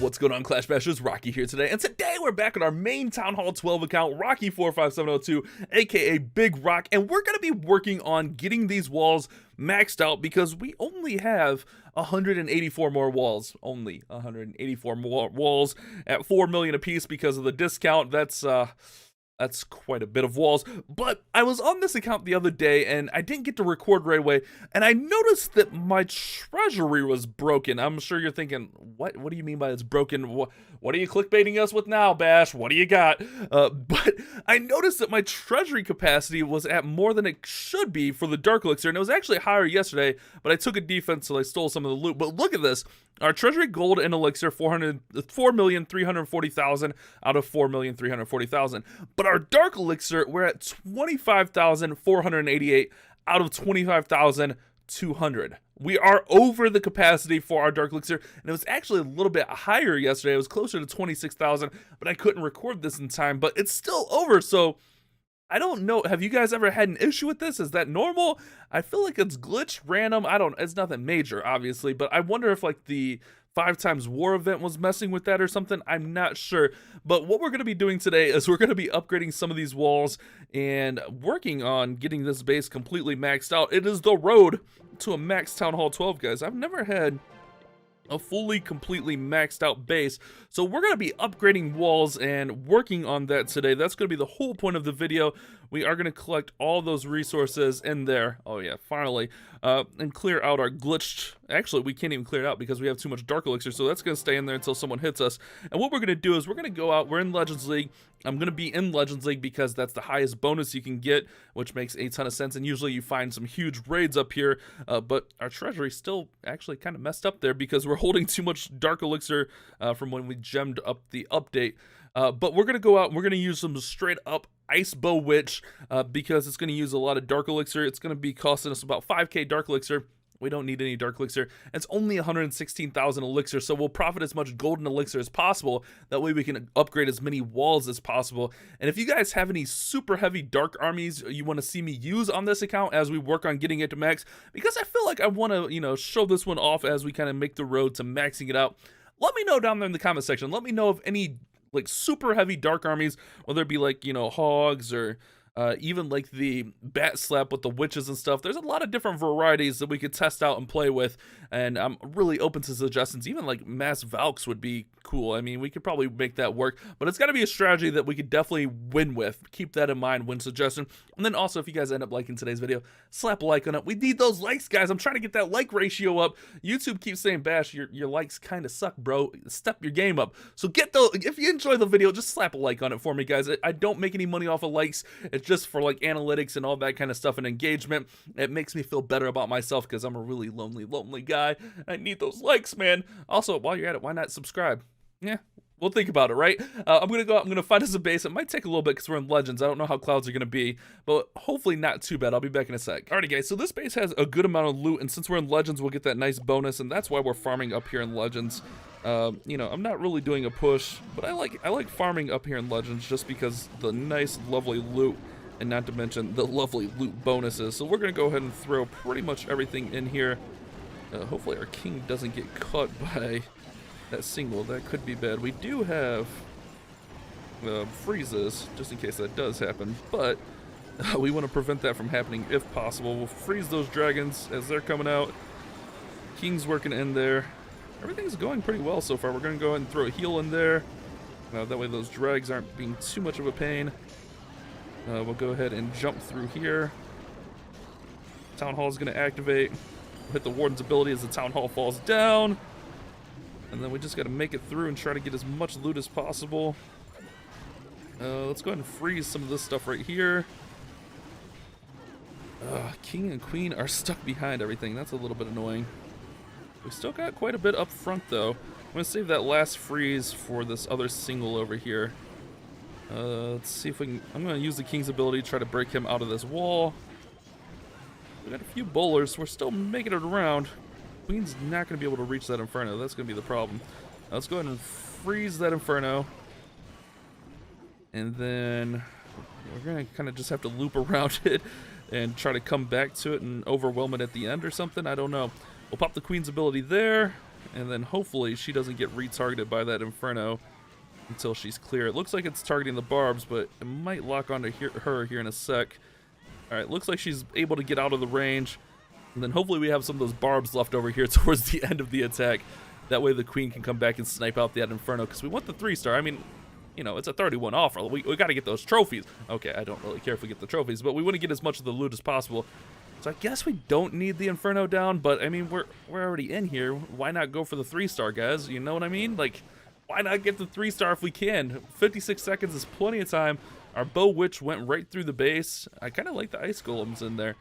What's going on, Clash Bashers? Rocky here today, and today we're back on our main Town Hall 12 account, Rocky45702, aka Big Rock, and we're going to be working on getting these walls maxed out because we only have 184 more walls. Only 184 more walls at 4 million apiece because of the discount. That's quite a bit of walls, but I was on this account the other day and I didn't get to record right away, and I noticed that my treasury was broken. I'm sure you're thinking, what do you mean by it's broken? What are you clickbaiting us with now, Bash? What do you got? But I noticed that my treasury capacity was at more than it should be for the Dark Elixir, and it was actually higher yesterday, but I took a defense, so I stole some of the loot. But look at this. Our treasury gold and elixir, 4,340,000 out of 4,340,000. But our dark elixir, we're at 25,488 out of 25,200. We are over the capacity for our dark elixir, and it was actually a little bit higher yesterday. It was closer to 26,000, but I couldn't record this in time, but it's still over, so I don't know. Have you guys ever had an issue with this? Is that normal? I feel like it's glitched, random. It's nothing major, obviously, but I wonder if like the 5x war event was messing with that or something. I'm not sure. But what we're going to be doing today is we're going to be upgrading some of these walls and working on getting this base completely maxed out. It is the road to a max Town Hall 12, guys. I've never had a fully, completely maxed out base. So we're going to be upgrading walls and working on that today. That's going to be the whole point of the video. We are going to collect all those resources in there. Oh yeah, finally. And clear out our glitched. Actually, we can't even clear it out because we have too much dark elixir. So that's going to stay in there until someone hits us. And what we're going to do is we're going to go out. We're in Legends League. I'm going to be in Legends League because that's the highest bonus you can get, which makes a ton of sense. And usually you find some huge raids up here. But our treasury still actually kind of messed up there because we're holding too much dark elixir from when we gemmed up the update. But we're going to go out and we're going to use some straight up Ice Bow Witch because it's going to use a lot of dark elixir. It's going to be costing us about 5k dark elixir. We don't need any dark elixir. It's only 116,000 elixir, so we'll profit as much golden elixir as possible. That way we can upgrade as many walls as possible. And if you guys have any super heavy dark armies you want to see me use on this account as we work on getting it to max, because I feel like I want to, show this one off as we kind of make the road to maxing it out, let me know down there in the comment section. Let me know if any like super heavy dark armies, whether it be like, hogs or even like the bat slap with the witches and stuff. There's a lot of different varieties that we could test out and play with, and I'm really open to suggestions. Even like mass Valks would be cool. I mean, we could probably make that work, but it's got to be a strategy that we could definitely win with. Keep that in mind when suggesting. And then also, if you guys end up liking today's video, slap a like on it. We need those likes, guys. I'm trying to get that like ratio up. YouTube keeps saying, Bash, your likes kind of suck, bro. Step your game up. So if you enjoy the video, just slap a like on it for me, guys. I don't make any money off of likes. It's just for like analytics and all that kind of stuff and engagement. It makes me feel better about myself because I'm a really lonely guy. I need those likes, man. Also, while you're at it, why not subscribe? Yeah, we'll think about it, right? I'm gonna go out, I'm gonna find us a base. It might take a little bit because we're in Legends. I don't know how clouds are gonna be, but hopefully not too bad. I'll be back in a sec. Alrighty, guys, so this base has a good amount of loot, and since we're in Legends, we'll get that nice bonus, and that's why we're farming up here in Legends. I'm not really doing a push, but I like farming up here in Legends just because the nice, lovely loot, and not to mention the lovely loot bonuses. So we're gonna go ahead and throw pretty much everything in here. Hopefully our king doesn't get caught by that single. That could be bad. We do have freezes, just in case that does happen, but we want to prevent that from happening if possible. We'll freeze those dragons as they're coming out. King's working in there. Everything's going pretty well so far. We're going to go ahead and throw a heal in there. That way those drags aren't being too much of a pain. We'll go ahead and jump through here. Town Hall is going to activate. We'll hit the Warden's ability as the Town Hall falls down. And then we just got to make it through and try to get as much loot as possible. Let's go ahead and freeze some of this stuff right here. King and Queen are stuck behind everything. That's a little bit annoying. We still got quite a bit up front, though. I'm going to save that last freeze for this other single over here. Let's see if we can... I'm going to use the King's ability to try to break him out of this wall. We got a few bowlers. We're still making it around. Queen's not going to be able to reach that Inferno. That's going to be the problem. Let's go ahead and freeze that Inferno. And then we're going to kind of just have to loop around it and try to come back to it and overwhelm it at the end or something. I don't know. We'll pop the Queen's ability there. and then hopefully she doesn't get retargeted by that Inferno until she's clear. It looks like it's targeting the barbs, but it might lock onto her here in a sec. Alright, looks like she's able to get out of the range. And then hopefully we have some of those barbs left over here towards the end of the attack. That way the queen can come back and snipe out that Inferno, because we want the 3-star. I mean, you know, it's a 31 offer. We got to get those trophies. Okay, I don't really care if we get the trophies, but we want to get as much of the loot as possible. So I guess we don't need the Inferno down, but I mean, we're already in here. Why not go for the 3-star, guys? You know what I mean? Like, why not get the 3-star if we can? 56 seconds is plenty of time. Our Bow Witch went right through the base. I kind of like the Ice Golems in there.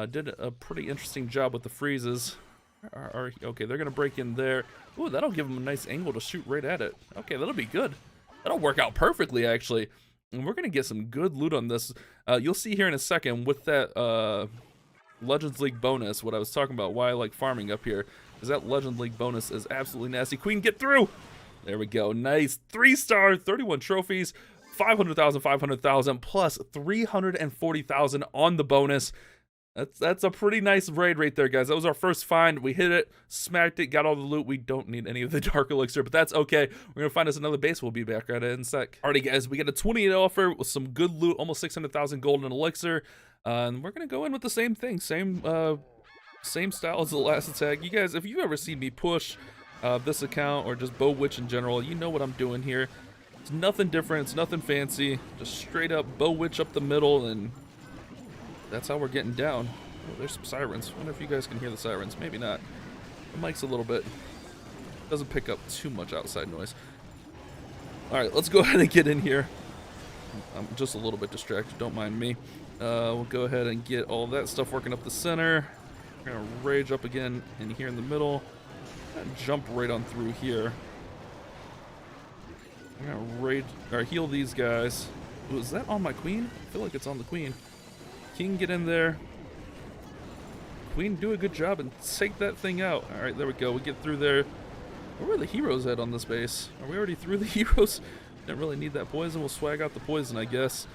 Did a pretty interesting job with the freezes. Okay, they're going to break in there. Ooh, that'll give them a nice angle to shoot right at it. Okay, that'll be good. That'll work out perfectly, actually. And we're going to get some good loot on this. You'll see here in a second with that Legends League bonus, what I was talking about, why I like farming up here, is that Legends League bonus is absolutely nasty. Queen, get through! There we go. Nice. 3-star, 31 trophies, 500,000, 500,000, plus 340,000 on the bonus. That's a pretty nice raid right there, guys. That was our first find. We hit it, smacked it, got all the loot. We don't need any of the Dark Elixir, but that's okay. We're going to find us another base. We'll be back right in a sec. Alrighty, guys. We got a 28 offer with some good loot, almost 600,000 gold and elixir. And we're going to go in with the same thing. Same style as the last attack. You guys, if you've ever seen me push this account or just Bow Witch in general, you know what I'm doing here. It's nothing different. It's nothing fancy. Just straight up Bow Witch up the middle, and that's how we're getting down. Oh, there's some sirens. I wonder if you guys can hear the sirens. Maybe not. The mic's a little bit. Doesn't pick up too much outside noise. Alright, let's go ahead and get in here. I'm just a little bit distracted. Don't mind me. We'll go ahead and get all that stuff working up the center. We're going to rage up again in here in the middle. And jump right on through here. I'm going to rage, or heal these guys. Ooh, is that on my queen? I feel like it's on the queen. King, get in there. Queen, do a good job and take that thing out. Alright, there we go. We get through there. Where are the heroes at on this base? Are we already through the heroes? Didn't really need that poison. We'll swag out the poison, I guess.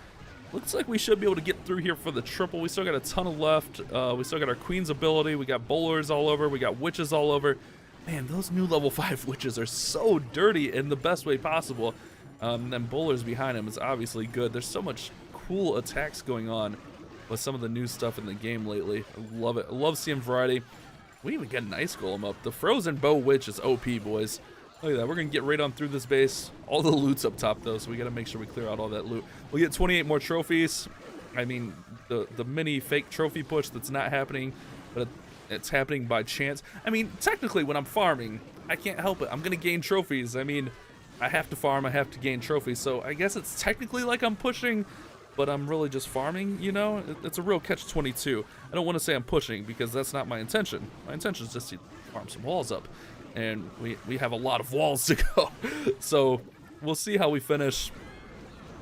Looks like we should be able to get through here for the triple. We still got a ton of left. We still got our queen's ability. We got bowlers all over. We got witches all over. Man, those new level 5 witches are so dirty in the best way possible. And bowlers behind them is obviously good. There's so much cool attacks going on with some of the new stuff in the game lately. I love it. I love seeing variety. We even get an ice golem up. The frozen bow witch is OP, boys. Look at that. We're going to get right on through this base. All the loot's up top, though, so we got to make sure we clear out all that loot. We'll get 28 more trophies. I mean, the mini fake trophy push that's not happening, but it's happening by chance. I mean, technically, when I'm farming, I can't help it. I'm going to gain trophies. I mean, I have to farm. I have to gain trophies. So I guess it's technically like I'm pushing, but I'm really just farming, you know? It's a real catch-22. I don't want to say I'm pushing because that's not my intention. My intention is just to farm some walls up. And we have a lot of walls to go. So we'll see how we finish.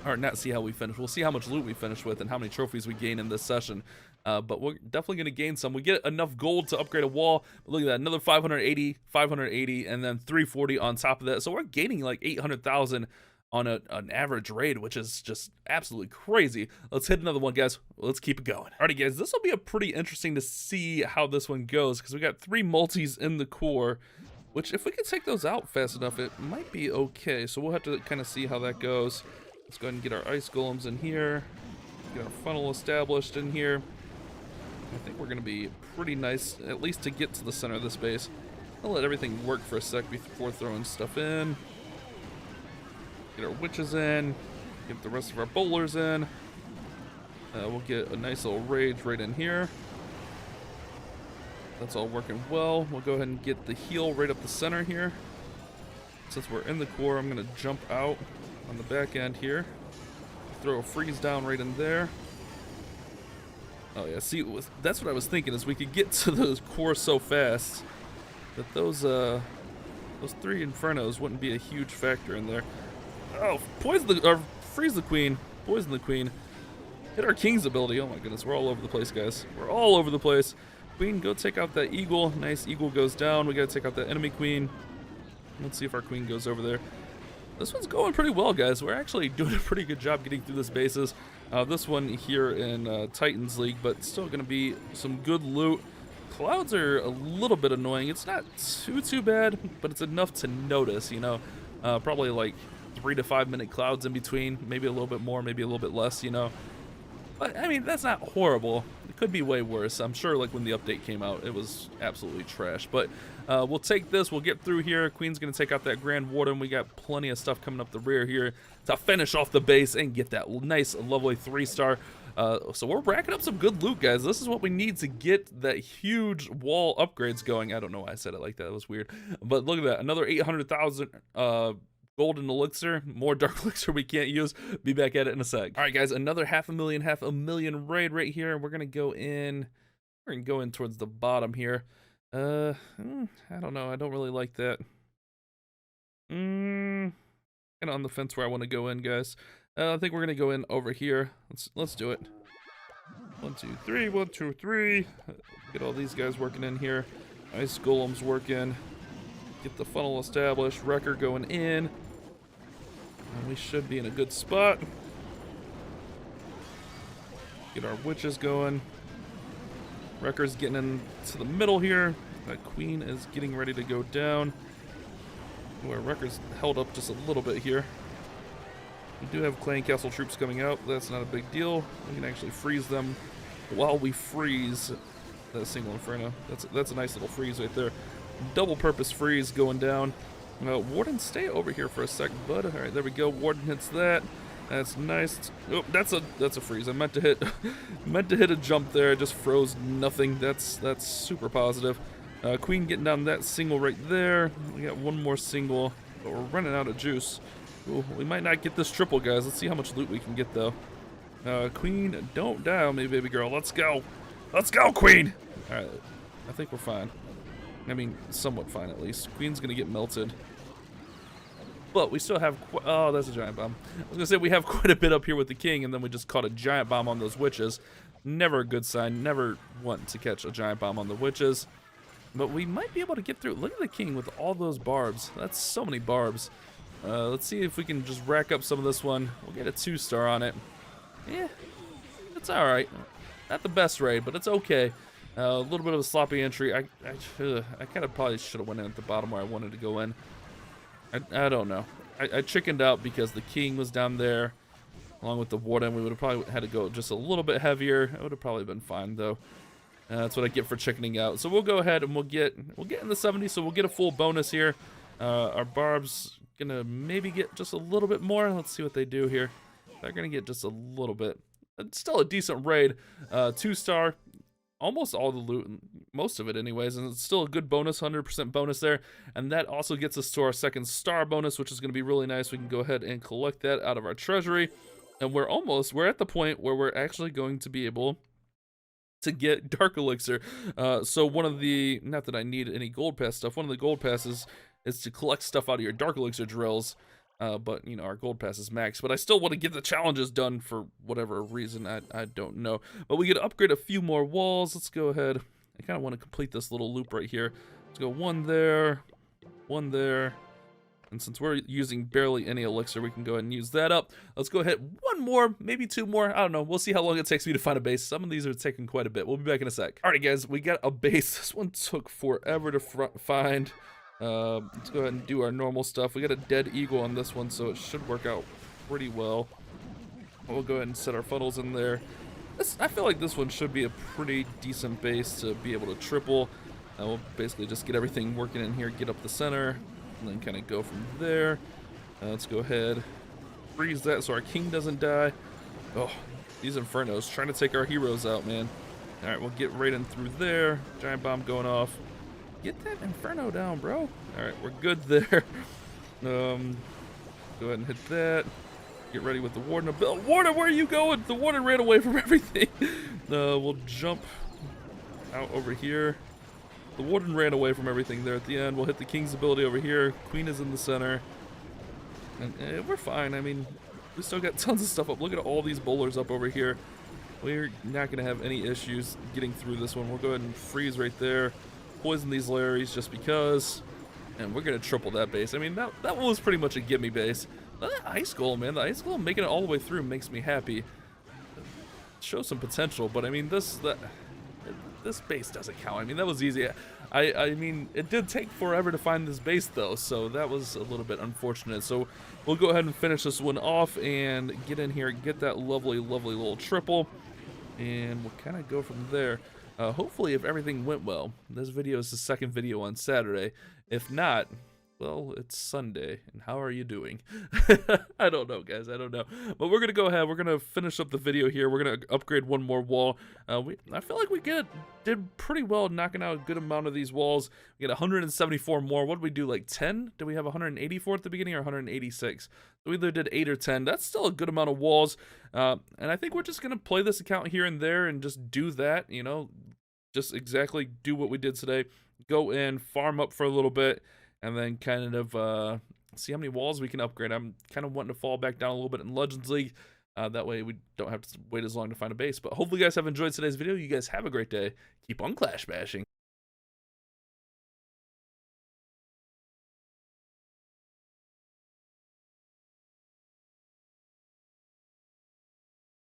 Or not see how we finish. We'll see how much loot we finish with and how many trophies we gain in this session. But we're definitely going to gain some. We get enough gold to upgrade a wall. But look at that. Another 580, 580, and then 340 on top of that. So we're gaining like 800,000 on an average raid, which is just absolutely crazy. Let's hit another one, guys. Let's keep it going. Alrighty, guys. This will be a pretty interesting to see how this one goes because we got 3 multis in the core, which if we can take those out fast enough, it might be okay. So we'll have to kind of see how that goes. Let's go ahead and get our ice golems in here. Get our funnel established in here. I think we're going to be pretty nice, at least to get to the center of this base. I'll let everything work for a sec before throwing stuff in. Get our witches in. Get the rest of our bowlers in. We'll get a nice little rage right in here. That's all working well. We'll go ahead and get the heal right up the center here. Since we're in the core, I'm going to jump out on the back end here. Throw a freeze down right in there. Oh yeah, see, that's what I was thinking, is we could get to those core so fast that those 3 Infernos wouldn't be a huge factor in there. Oh, freeze the queen. Poison the queen. Hit our king's ability. Oh my goodness, we're all over the place, guys. We're all over the place. Queen, go take out that eagle. Nice, eagle goes down. We gotta take out that enemy queen. Let's see if our queen goes over there. This one's going pretty well, guys. We're actually doing a pretty good job getting through this bases. This one here in Titans League, but still gonna be some good loot. clouds are a little bit annoying. It's not too bad, but it's enough to notice, you know. Probably like 3 to 5 minute clouds in between, maybe a little bit more, maybe a little bit less, you know. But I mean, that's not horrible. It could be way worse. I'm sure like when the update came out, it was absolutely trash. But we'll take this, we'll get through here. Queen's gonna take out that Grand Warden. We got plenty of stuff coming up the rear here to finish off the base and get that nice lovely 3-star. So we're racking up some good loot, guys. This is what we need to get that huge wall upgrades going. I don't know why I said it like that. It was weird. But look at that, another 800,000 golden elixir, more dark elixir we can't use. Be back at it in a sec. All right, guys, another half a million raid right here. We're gonna go in. We're gonna go in towards the bottom here. I don't know. I don't really like that. Kind of on the fence where I want to go in, guys. I think we're gonna go in over here. Let's do it. 1, 2, 3. 1, 2, 3. Get all these guys working in here. Nice golems working. Get the funnel established. Wrecker going in. And we should be in a good spot. Get our witches going. Wrecker's getting into the middle here. That queen is getting ready to go down. Where Wrecker's held up just a little bit here. We do have clan castle troops coming out. That's not a big deal. We can actually freeze them while we freeze that single inferno. That's a nice little freeze right there. Double purpose freeze going down. Warden, stay over here for a sec, bud. All right, there we go. Warden hits that. That's nice. Oh, that's a freeze. I meant to hit a jump there. Just froze nothing. That's super positive. Queen getting down that single right there. We got one more single, but we're running out of juice. Ooh, we might not get this triple, guys. Let's see how much loot we can get though. Queen, don't die on me, baby girl. Let's go. Let's go, Queen. All right, I think we're fine. I mean, somewhat fine at least. Queen's gonna get melted. But we still have, oh, that's a giant bomb. I was gonna say we have quite a bit up here with the king, and then we just caught a giant bomb on those witches. Never a good sign. Never want to catch a giant bomb on the witches. But we might be able to get through. Look at the king with all those barbs. That's so many barbs. Let's see if we can just rack up some of this one. We'll get a 2-star on it. Yeah, it's all right. Not the best raid, but it's okay. A little bit of a sloppy entry. I kind of probably should have went in at the bottom where I wanted to go in. I don't know. I chickened out because the king was down there, along with the warden. We would have probably had to go just a little bit heavier. It would have probably been fine though. That's what I get for chickening out. So we'll go ahead and we'll get in the 70s. So we'll get a full bonus here. Our barbs gonna maybe get just a little bit more. Let's see what they do here. They're gonna get just a little bit. It's still a decent raid. 2-star. Almost all the loot, most of it anyways, and it's still a good bonus, 100% bonus there. And that also gets us to our 2nd star bonus, which is going to be really nice. We can go ahead and collect that out of our treasury. And we're at the point where we're actually going to be able to get dark elixir. So one of the, not that I need any gold pass stuff, one of the gold passes is to collect stuff out of your dark elixir drills. But, you know, our gold pass is max. But I still want to get the challenges done for whatever reason. I don't know. But we get to upgrade a few more walls. Let's go ahead. I kind of want to complete this little loop right here. Let's go 1 there, 1 there. And since we're using barely any elixir, we can go ahead and use that up. Let's go ahead. 1 more, maybe 2 more. I don't know. We'll see how long it takes me to find a base. Some of these are taking quite a bit. We'll be back in a sec. Alright, guys. We got a base. This one took forever to find. Let's go ahead and do our normal stuff. We got a dead eagle on this one, so it should work out pretty well. We'll go ahead and set our funnels in there. I feel like this one should be a pretty decent base to be able to triple. We'll basically just get everything working in here, get up the center, and then kind of go from there. Let's go ahead, freeze that so our king doesn't die. Oh, these infernos trying to take our heroes out, man. All right, we'll get right in through there. Giant bomb going off. Get that inferno down, bro. All right, we're good there. Go ahead and hit that. Get ready with the warden. Warden, where are you going? The warden ran away from everything. We'll jump out over here. The warden ran away from everything there at the end. We'll hit the king's ability over here. Queen is in the center. And we're fine. I mean, we still got tons of stuff up. Look at all these bowlers up over here. We're not going to have any issues getting through this one. We'll go ahead and freeze right there. Poison these Larrys just because. And we're going to triple that base. I mean, that one was pretty much a gimme base. That ice golem, man. The ice golem making it all the way through makes me happy. Shows some potential, but I mean, this base doesn't count. I mean, that was easy. I mean, it did take forever to find this base, though, so that was a little bit unfortunate. So we'll go ahead and finish this one off and get in here, get that lovely, lovely little triple, and we'll kind of go from there. Hopefully, if everything went well, this video is the second video on Saturday. If not, well, it's Sunday, and how are you doing? I don't know, guys, I don't know. But we're going to go ahead, we're going to finish up the video here. We're going to upgrade one more wall. I feel like we did pretty well knocking out a good amount of these walls. We get 174 more. What did we do, like 10? Did we have 184 at the beginning or 186? So we either did 8 or 10. That's still a good amount of walls. And I think we're just going to play this account here and there and just do that, you know, just exactly do what we did today. Go in, farm up for a little bit, and then kind of see how many walls we can upgrade. I'm kind of wanting to fall back down a little bit in Legends League. That way we don't have to wait as long to find a base. But hopefully you guys have enjoyed today's video. You guys have a great day. Keep on clash bashing.